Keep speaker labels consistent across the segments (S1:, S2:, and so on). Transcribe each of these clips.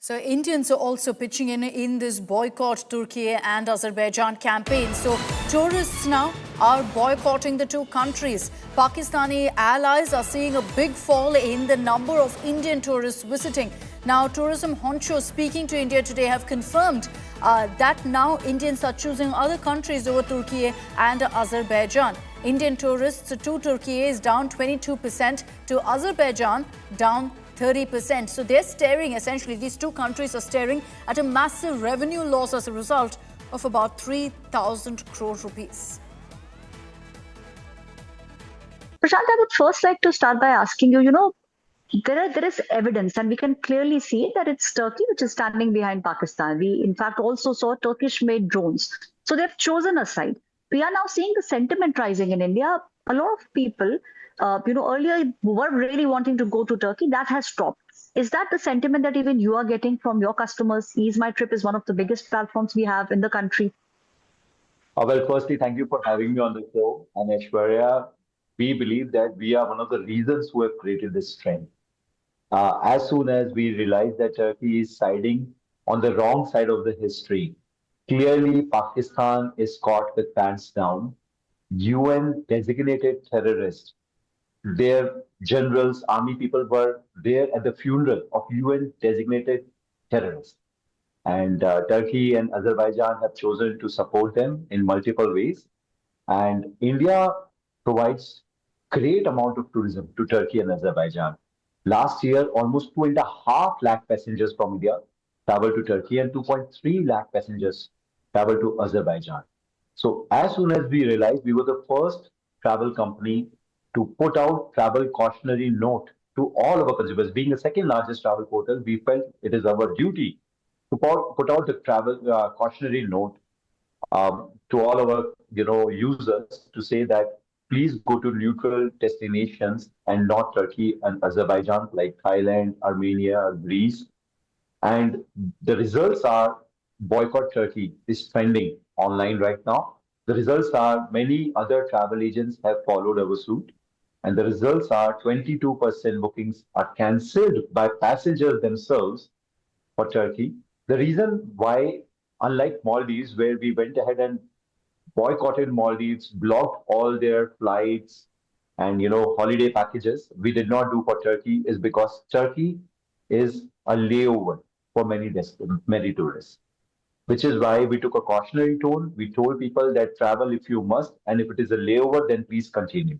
S1: So Indians are also pitching in this boycott Turkey and Azerbaijan campaign. So tourists now are boycotting the two countries. Pakistani allies are seeing a big fall in the number of Indian tourists visiting. Now, tourism honchos speaking to India today have confirmed that now Indians are choosing other countries over Turkey and Azerbaijan. Indian tourists to Turkey is down 22%, to Azerbaijan down 30%. So they're staring, essentially, these two countries are staring at a massive revenue loss as a result of about 3,000 crore rupees.
S2: Prashant, I would first like to start by asking you, there is evidence, and we can clearly see that it's Turkey which is standing behind Pakistan. We, in fact, also saw Turkish-made drones. So they've chosen a side. We are now seeing the sentiment rising in India. A lot of people, earlier were really wanting to go to Turkey. That has stopped. Is that the sentiment that even you are getting from your customers? Ease My Trip is one of the biggest platforms we have in the country.
S3: Well, firstly, thank you for having me on the show. And Aishwarya, we believe that we are one of the reasons who have created this trend. As soon as we realize that Turkey is siding on the wrong side of the history, clearly Pakistan is caught with pants down. UN designated terrorists, their generals, army people were there at the funeral of UN designated terrorists. And Turkey and Azerbaijan have chosen to support them in multiple ways. And India provides great amount of tourism to Turkey and Azerbaijan. Last year, almost 2.5 lakh passengers from India traveled to Turkey and 2.3 lakh passengers traveled to Azerbaijan. So as soon as we realized, we were the first travel company to put out travel cautionary note to all of our consumers. Being the second largest travel portal, we felt it is our duty to put out the travel cautionary note to all our users to say that please go to neutral destinations and not Turkey and Azerbaijan like Thailand, Armenia, or Greece. And the results are boycott Turkey is trending online right now. The results are many other travel agents have followed our suit. And the results are 22% bookings are cancelled by passengers themselves for Turkey. The reason why, unlike Maldives, where we went ahead and boycotted Maldives, blocked all their flights and holiday packages, we did not do for Turkey is because Turkey is a layover for many tourists. Which is why we took a cautionary tone. We told people that travel if you must, and if it is a layover, then please continue.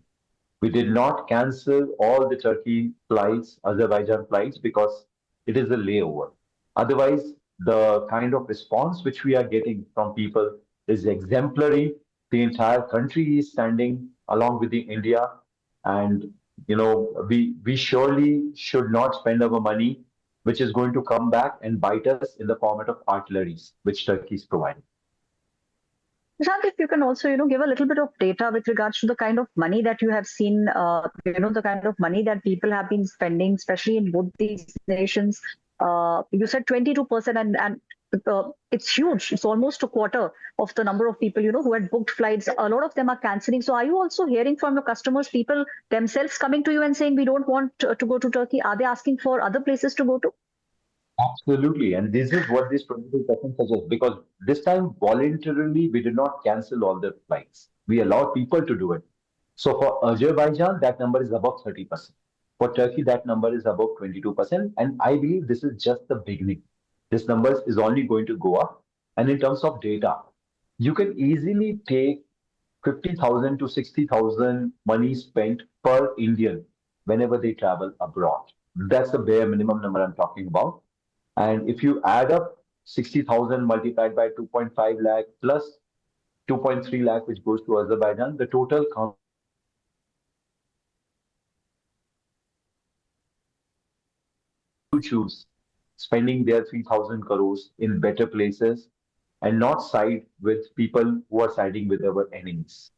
S3: We did not cancel all the Turkey flights, Azerbaijan flights, because it is a layover. Otherwise, the kind of response which we are getting from people is exemplary. The entire country is standing along with the India, and we surely should not spend our money, which is going to come back and bite us in the format of artilleries, which Turkey is providing.
S2: Prashant, if you can also, give a little bit of data with regards to the kind of money that you have seen, the kind of money that people have been spending, especially in both these nations. You said 22%, and it's huge. It's almost a quarter of the number of people, who had booked flights. A lot of them are cancelling. So are you also hearing from your customers, people themselves coming to you and saying, we don't want to go to Turkey? Are they asking for other places to go to?
S3: Absolutely. And this is what this 22% suggests, because this time voluntarily we did not cancel all the flights. We allowed people to do it. So for Azerbaijan, that number is above 30%. For Turkey, that number is above 22%. And I believe this is just the beginning. This number is only going to go up. And in terms of data, you can easily take 50,000 to 60,000 money spent per Indian whenever they travel abroad. That's the bare minimum number I'm talking about. And if you add up 60,000 multiplied by 2.5 lakh plus 2.3 lakh, which goes to Azerbaijan, the total comes to choose spending their 3,000 crores in better places and not side with people who are siding with our enemies.